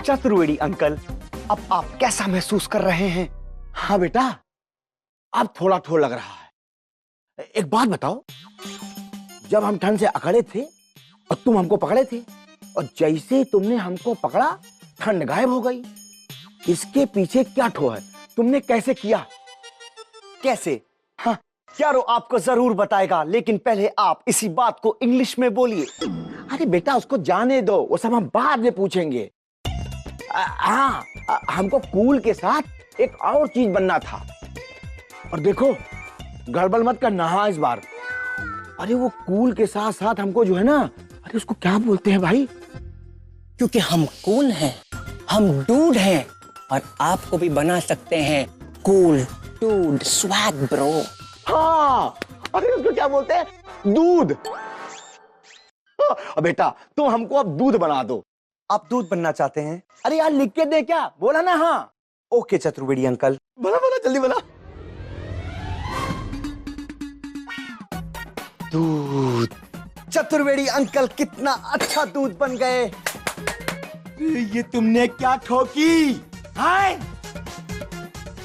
Chaturvedi uncle, अब आप कैसा महसूस कर रहे हैं? हाँ बेटा, अब थोड़ा ठोर लग रहा है। एक बात बताओ, जब हम ठंड से अकड़े थे और तुम हमको पकड़े थे, और जैसे ही तुमने हमको पकड़ा ठंड गायब हो गई। इसके पीछे क्या ठो है? तुमने कैसे किया? कैसे? हाँ, यारो आपको जरूर बताएगा, लेकिन पहले आप इसी बात को इंग्लिश में बोलिए। अरे बेटा, उसको जाने दो, वो सब हम बाद में पूछेंगे। हाँ, हमको कूल के साथ एक और चीज बनना था। और देखो, गड़बड़ मत करना हाँ इस बार। अरे वो कूल के साथ साथ हमको जो है ना, अरे उसको क्या बोलते हैं भाई? क्योंकि हम कूल हैं, हम डूड हैं, और आपको भी बना सकते हैं कूल डूड स्वैग ब्रो। हाँ, अरे उसको क्या बोलते हैं? दूध। बेटा तुम हमको अब दूध बना दो। आप दूध बनना चाहते हैं? अरे यार लिख के दे, क्या बोला ना? हाँ ओके चतुर्वेदी अंकल। बना बना, जल्दी बना। दूध। चतुर्वेदी अंकल कितना अच्छा दूध बन गए। ये तुमने क्या ठोकी? हाय,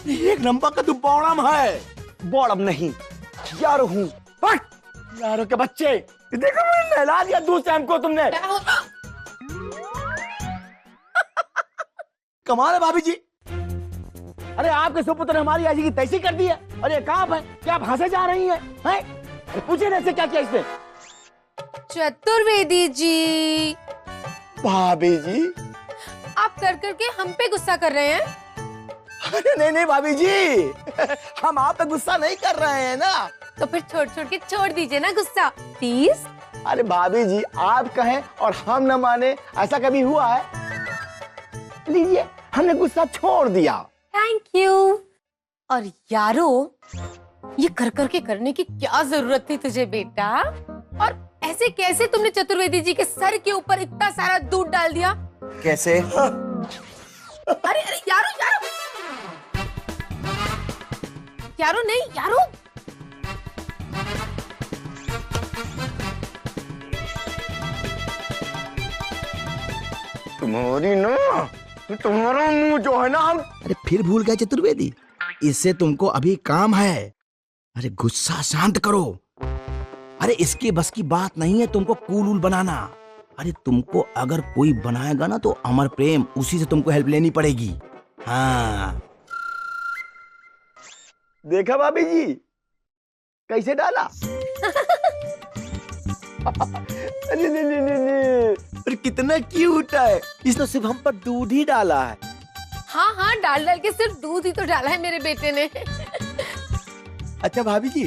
एक नंबर का तू बौड़म है। बौड़म नहीं, यारो हूँ। यारों के बच्चे, देखो मैंने नहला दिया दूध से हमको तुमने। कमाल है भाभी जी। अरे आपके सुपुत्र ने हमारी आजी की तैसी कर दी है। अरे काम है क्या, आप हंसे जा रही हैं? हैं? पूछे ना, क्या किया इसने? चतुर्वेदी जी, भाभी जी, आप कर करके हम पे गुस्सा कर रहे हैं। अरे नहीं नहीं भाभी जी, हम आप पे गुस्सा नहीं कर रहे हैं ना। तो फिर छोड़ छोड़ के छोड़ दीजिए ना गुस्सा प्लीज। अरे भाभी जी, आप कहें और हम न माने, ऐसा कभी हुआ है? लीजिए, हमने गुस्सा छोड़ दिया। Thank you. और यारो, ये कर करके करने की क्या जरूरत थी तुझे बेटा? और ऐसे कैसे तुमने चतुर्वेदी जी के सर के ऊपर इतना सारा दूध डाल दिया? कैसे? अरे अरे यारो यारो यारो, नहीं यारो। तुम्हारी ना, तुम्हारा मुंह जो है ना हम। अरे फिर भूल गए चतुर्वेदी, इससे तुमको अभी काम है। अरे गुस्सा शांत करो। अरे इसके बस की बात नहीं है तुमको कूल वूल बनाना। अरे तुमको अगर कोई बनाएगा ना तो अमर प्रेम, उसी से तुमको हेल्प लेनी पड़ेगी। हाँ देखा भाभी जी कैसे डाला? अरे अरे कितना क्यूट है। इसने सिर्फ हम पर दूध ही डाला है। हाँ हाँ, डाल डाल के सिर्फ दूध ही तो डाला है मेरे बेटे ने। अच्छा भाभी जी,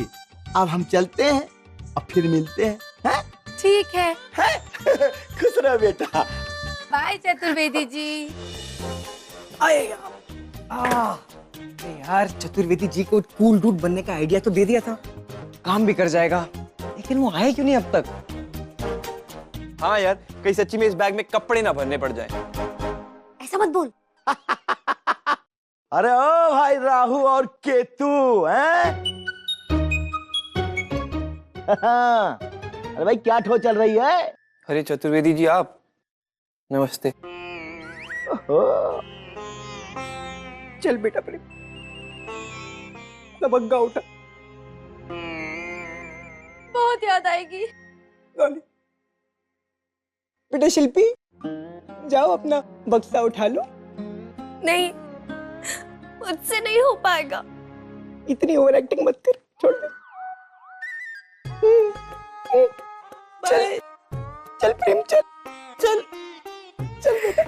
अब हम चलते हैं, अब फिर मिलते हैं, हैं? ठीक है, खुश रहो बेटा। बाय चतुर्वेदी जी। यार, चतुर्वेदी जी को कूल डूड बनने का आइडिया तो दे दिया था, काम भी कर जाएगा, लेकिन वो आए क्यों नहीं अब तक? हाँ यार, कहीं सच्ची में इस बैग में कपड़े ना भरने पड़ जाए। ऐसा मत बोल। अरे ओ भाई राहु और केतु, हैं? अरे भाई क्या ठो चल रही है? अरे चतुर्वेदी जी आप, नमस्ते। चल बेटा प्रेम, तबग्गा उठा। बहुत याद आएगी। बेटा शिल्पी, जाओ अपना बक्सा उठा लो। नहीं, मुझसे नहीं हो पाएगा। इतनी ओवर एक्टिंग मत कर, छोड़ दे। चल चल प्रेम, चल चल चल बेटा,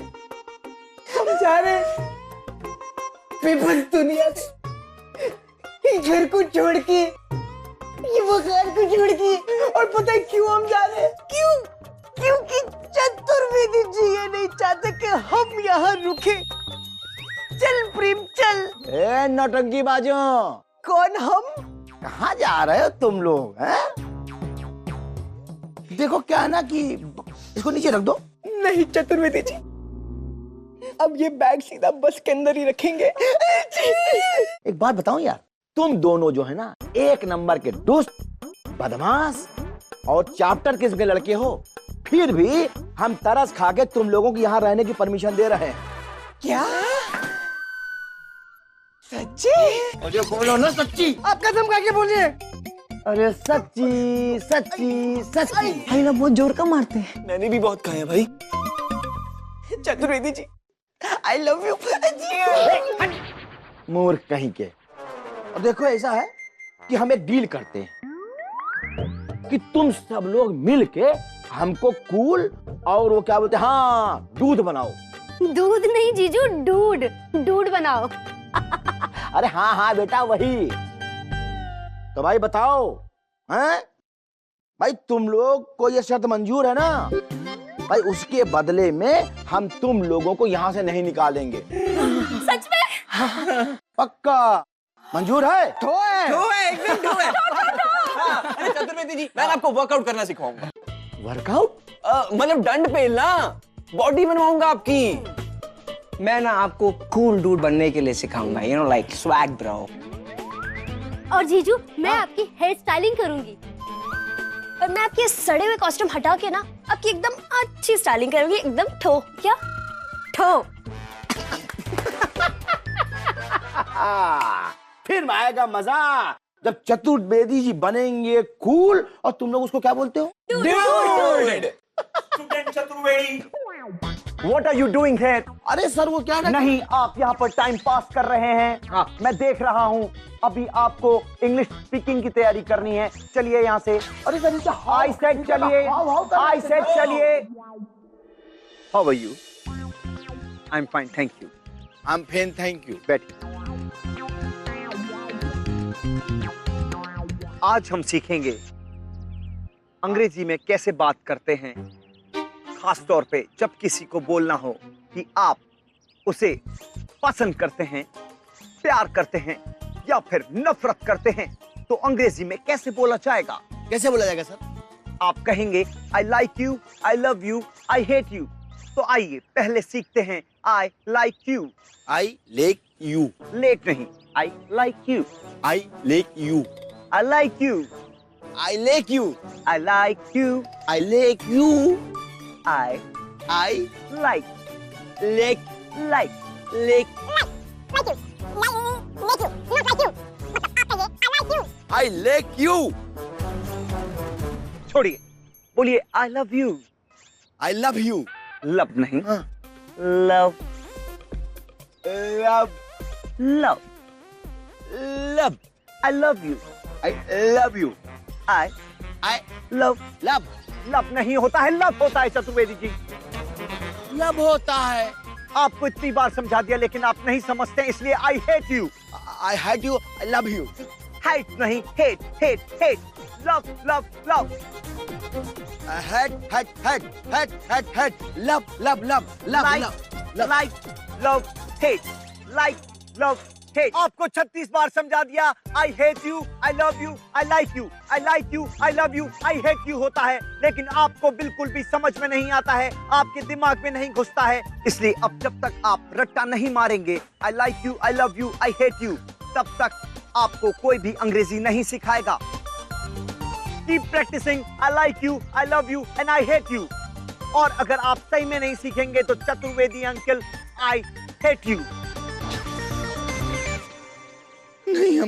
हम जा रहे हैं बेबस दुनिया से, इस घर को छोड़ के, ये मकान को छोड़ के। और पता है क्यों हम जा रहे हैं? क्यों? क्योंकि चतुर्वेदी जी ये नहीं चाहते कि हम यहाँ रुके। चल प्रेम चल। ए नौटंकी बाजो, कौन हम? कहाँ जा रहे हो तुम लोग? हैं? देखो क्या है ना कि इसको नीचे रख दो। नहीं चतुर्वेदी जी, अब ये बैग सीधा बस के अंदर ही रखेंगे। एक बात बताऊं यार, तुम दोनों जो है ना एक नंबर के दोस्त, बदमाश और चैप्टर किस्म के लड़के हो, फिर भी हम तरस खा के तुम लोगों की यहाँ रहने की परमिशन दे रहे हैं। क्या सच्ची? मुझे बोलो ना सच्ची। आप कसम खा के बोलिए। अरे सच्ची सच्ची सच्ची। भाई ना बहुत जोर का मारते हैं। मैंने भी बहुत खाए हैं भाई। चतुर्वेदी जी आई लव यू। मूर्ख कहीं के। और देखो ऐसा है कि हम एक डील करते हैं कि तुम सब लोग मिल के हमको कूल और वो क्या बोलते हैं, हाँ, दूध बनाओ। दूध नहीं जीजू, डूड डूड बनाओ। अरे हाँ हाँ बेटा वही। तो भाई बताओ, हैं? भाई तुम लोग को ये शर्त मंजूर है ना? भाई उसके बदले में हम तुम लोगों को यहाँ से नहीं निकालेंगे। सच में? पक्का मंजूर है? ठो है एकदम ठो है। अरे चतुर्वेदी जी, मैं आपको वर्कआउट करना सिखाऊंगा। वर्कआउट? मतलब डंड पेलना, बॉडी बनवाऊंगा आपकी। मैं ना आपको कूल डूड बनने के लिए सिखाऊंगा, you know like swag bro. और जीजू मैं आपकी हेयर स्टाइलिंग करूंगी और मैं आपके सड़े हुए कॉस्ट्यूम हटा के ना आपकी एकदम अच्छी स्टाइलिंग करूंगी, एकदम ठो। क्या ठो? फिर आएगा मजा जब चतुर्वेदी जी बनेंगे कूल और तुम लोग उसको क्या बोलते हो? What are you doing here? अरे सर वो क्या नहीं, आप यहाँ पर टाइम पास कर रहे हैं। मैं देख रहा हूँ। अभी आपको इंग्लिश स्पीकिंग की तैयारी करनी है। चलिए यहाँ से। अरे सर इनका आई सेड चलिए। आई सेड चलिए। How are you? I'm fine, thank you. I'm fine, thank you. बैठिए। आज हम सीखेंगे अंग्रेजी में कैसे बात करते हैं, खास तौर पे जब किसी को बोलना हो कि आप उसे पसंद करते हैं, प्यार करते हैं या फिर नफरत करते हैं, तो अंग्रेजी में कैसे बोला जाएगा? कैसे बोला जाएगा सर? आप कहेंगे I like you, I love you, I hate you. तो आइए पहले सीखते हैं I like you. I like you. Late नहीं, I like you. I like you. I like you. I like you. I like you. I like you. I I like like like I like you. छोड़िए, बोलिए I love you. I love you. Love नहीं, हाँ। Love Love. Love. Love. I love you. I love you. I I love. love. Love नहीं होता है, love होता है Chaturvedi ji. Love होता है। आपको इतनी बार समझा दिया लेकिन आप नहीं समझते, इसलिए I hate you. I hate you. I love you. Hate नहीं, hate hate hate. Love love love. Hate. Love. Like love hate, like love hate. आपको 36 बार समझा दिया। I hate you, I love you, I like you, I like you, I love you, I hate you होता है, लेकिन आपको बिल्कुल भी समझ में नहीं आता है, आपके दिमाग में नहीं घुसता है। इसलिए अब जब तक आप रट्टा नहीं मारेंगे I like you, I love you, I hate you, तब तक आपको कोई भी अंग्रेजी नहीं सिखाएगा। Keep practising I like you, I love you and I hate you. और अगर आप सही में नहीं सीखेंगे तो Chaturvedi uncle I hate you. नहीं,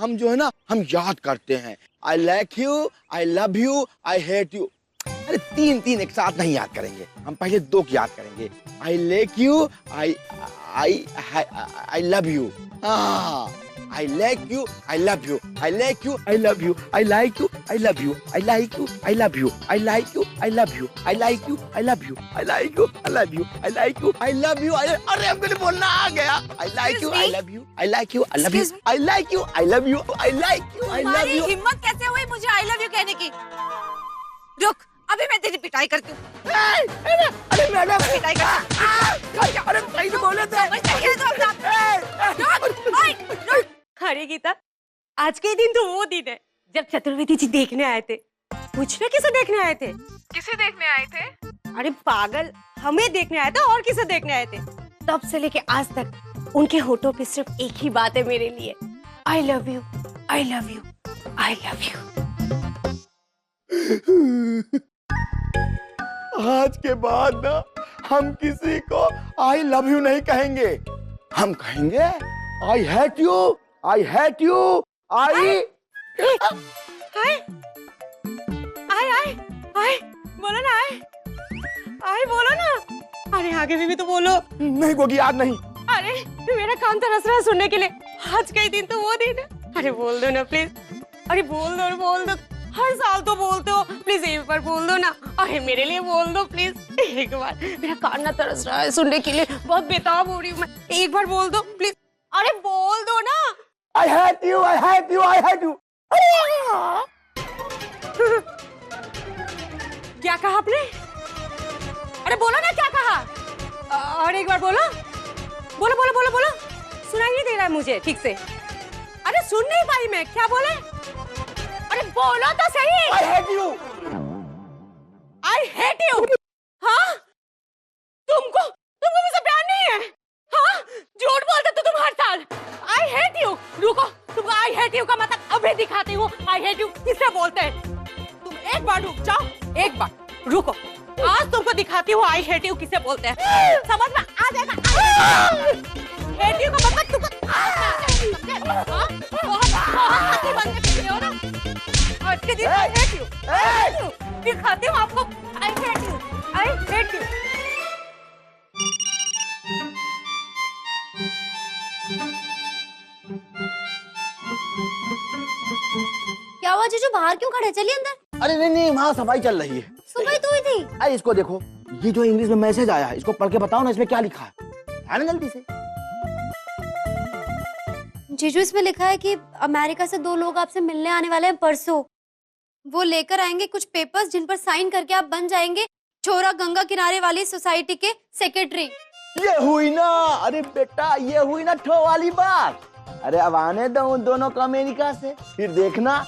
हम जो है ना, हम याद करते हैं। I like you, I love you, I hate you. अरे तीन एक साथ नहीं याद करेंगे, हम पहले दो की याद करेंगे। I like you, I love you. I like you, I love you. I like you, I love you. I like you, I love you. I like you, I love you. I like you, I love you. I like you, I love you. I like you, I love you. I like you, I love you. अरे हमको नहीं बोलना आ गया। I like you, I love you. I like you, I love you. I like you, I love you. I like you, I love तुम्हारी you. हिम्मत कैसे हुई मुझे आई लव यू कहने की? रुक, अभी मैं तेरी पिटाई करती हूँ। अरे मैडम, पिटाई करती हूँ। अरे सही तो बोले थे। समझते क्या तो अपना? रुक। अरे गीता, आज के दिन तो वो दिन है जब चतुर्वेदी जी देखने आए थे। पूछना किसे देखने आए थे? किसे देखने आए थे? अरे पागल, हमें देखने आए थे और किसे देखने आए थे? तब से लेके आज तक उनके होठों पे सिर्फ एक ही बात है मेरे लिए, आई love you, I love you, I love you. आज के बाद ना हम किसी को आई लव यू नहीं कहेंगे, हम कहेंगे I hate you, I hate you, I आए आए आए आए बोलो ना आए आए बोलो ना। अरे आगे भी तो बोलो। नहीं गोगी याद नहीं। अरे मेरा कान तरस रहा है सुनने के लिए। आज का ही दिन तो वो दिन है। अरे बोल दो ना प्लीज। अरे बोल दो। हर साल तो बोलते हो, प्लीज एक बार बोल दो ना। अरे मेरे लिए बोल दो प्लीज एक बार। मेरा कान ना तरस रहा है सुनने के लिए, बहुत बेताब हो रही हूँ मैं। एक बार बोल दो प्लीज। अरे बोल दो ना। आई hate you, I hate you, I hate you. क्या कहा आपने? अरे बोलो ना क्या कहा। और एक बार बोलो। बोलो। सुनाई नहीं दे रहा है मुझे ठीक से। अरे सुन नहीं पाई मैं, क्या बोले? अरे बोलो तो सही। आई hate you. I hate you. हाँ तुमको मुझसे प्यार नहीं है? हाँ झूठ बोलते तो तुम हर साल। आई हेट यू। रुको, तुम आई हेट यू का मतलब अभी दिखाती हूँ। आई हेट यू किससे बोलते हैं? तुम एक बार रुक जाओ, एक बार रुको। आज तुमको दिखाती हूँ आई हेट यू किसे बोलते हैं। समझ में आ जाएगा। हेट यू का मतलब तुमको बहुत बनने के लिए हो ना। आज के दिन आई हेट यू दिखाती हूँ आपको। आई hate you, I hate you. क्या हुआ जीजू, बाहर क्यों खड़े? चलिए अंदर। अरे नहीं, वहाँ सफाई चल रही है। सुबह तो हुई थी। अरे इसको देखो, ये जो इंग्लिश में मैसेज आया है, इसको पढ़ के बताओ ना, इसमें क्या लिखा है। आने जल्दी से। जीजू इसमें लिखा है कि अमेरिका से 2 लोग आपसे मिलने आने वाले हैं परसों। वो लेकर आएंगे कुछ पेपर्स जिन पर साइन करके आप बन जाएंगे छोरा गंगा किनारे वाली सोसाइटी के सेक्रेटरी। ये हुई ना, अरे बेटा ये हुई ना ठो वाली बात। अरे अब आने दो उन दोनों को अमेरिका से, फिर देखना।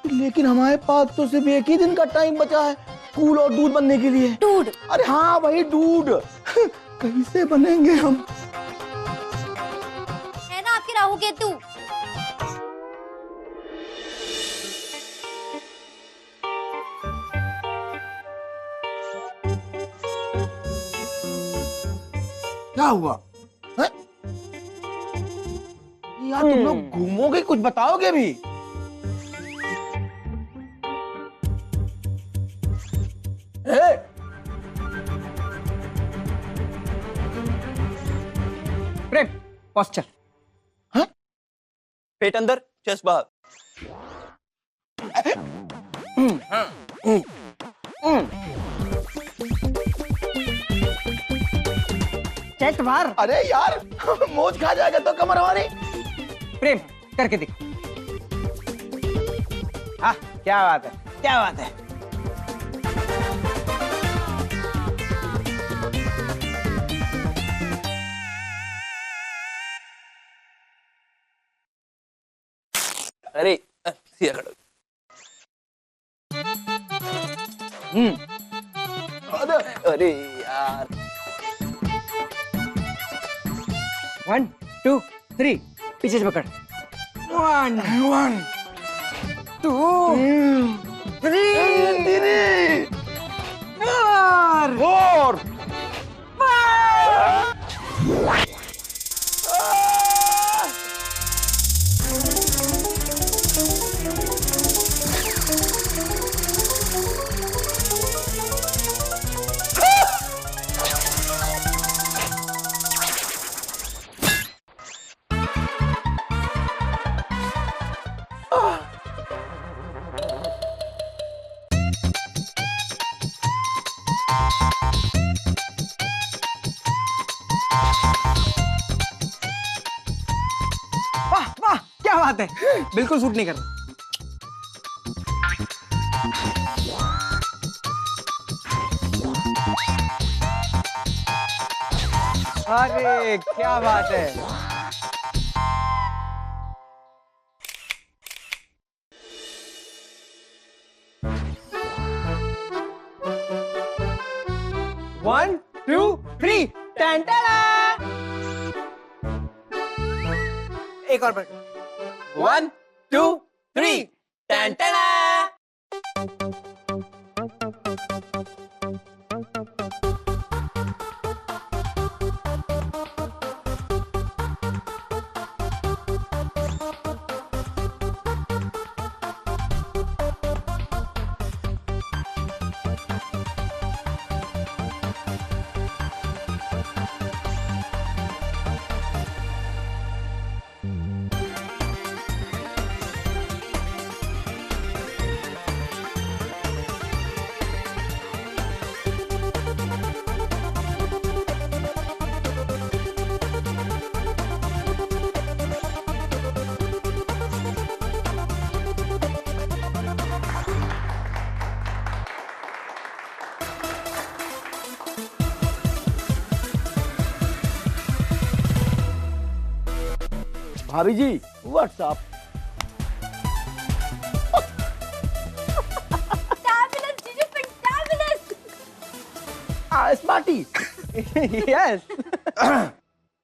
लेकिन हमारे पास तो सिर्फ एक ही दिन का टाइम बचा है कूल और दूध बनने के लिए। दूध? अरे हाँ वही दूध। कैसे बनेंगे हम? है ना आपके राहु केतु। क्या हुआ है? यार तुम लोग घूमोगे, कुछ बताओगे भी? प्रेम पोस्चर। हाँ? पेट अंदर चेस्ट बाहर। चेस्ट बाहर। अरे यार मोच खा जाएगा तो कमर हमारी। प्रेम करके दिख। हाँ क्या बात है, क्या बात है। अरे सीधा खड़ो। अरे यार 1 2 3 पीछे से पकड़। 1 2 3 4 वाह वाह क्या बात है, बिल्कुल सूट नहीं कर रहा। अरे क्या बात है। One, two, three, एक और बार। 1 2 3 टन टन। भाभी जी व्हाट्सअप। फैबुलस जीजू, फैबुलस। स्मार्टी। यस।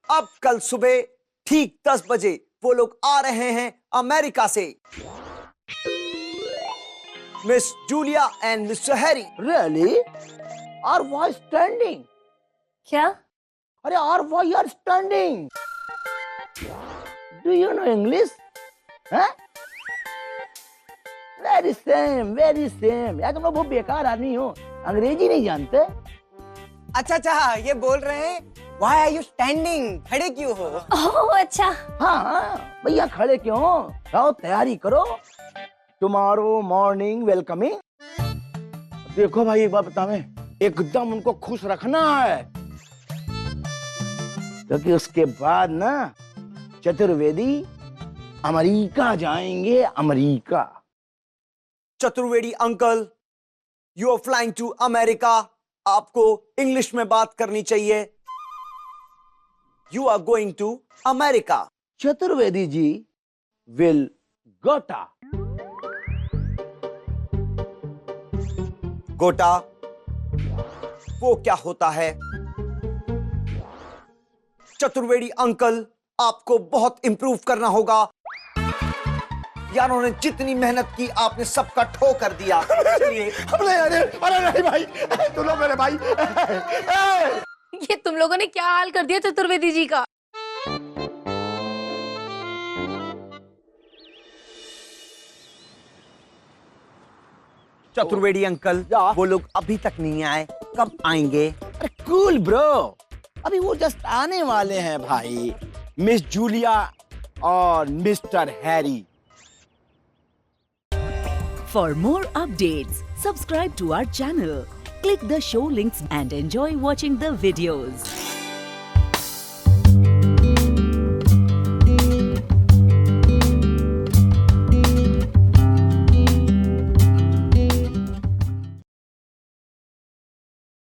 अब कल सुबह ठीक 10 बजे वो लोग आ रहे हैं अमेरिका से, miss Julia and mister Harry. Really? और वाई स्टैंडिंग? क्या? अरे और why are standing? Do you know English? Very same, very same. यार तुम लोग बहुत बेकार आदमी हो, अंग्रेजी नहीं जानते। अच्छा, ये बोल रहे हैं Why are you standing? खड़े क्यों हो? ओह अच्छा। हाँ भैया खड़े क्यों हो? जाओ तैयारी करो, टुमारो मॉर्निंग वेलकमिंग। देखो भाई एक बात बतावे, एकदम उनको खुश रखना है, क्योंकि उसके बाद ना चतुर्वेदी अमेरिका जाएंगे, America. Chaturvedi uncle, you are flying to America. आपको इंग्लिश में बात करनी चाहिए। You are going to America. Chaturvedi ji will gotta. Gotta वो क्या होता है? चतुर्वेदी अंकल, आपको बहुत इंप्रूव करना होगा। यार उन्होंने जितनी मेहनत की आपने सबका ठो कर दिया। चलिए। अरे नहीं भाई, तुम लोग मेरे भाई। ये तुम लोगों ने क्या हाल कर दिया चतुर्वेदी जी का? चतुर्वेदी अंकल, वो लोग अभी तक नहीं आए, कब आएंगे? अरे कूल ब्रो, अभी वो जस्ट आने वाले हैं भाई, मिस जूलिया और mister Harry. For more updates, subscribe to our channel, click the show links and enjoy watching the videos.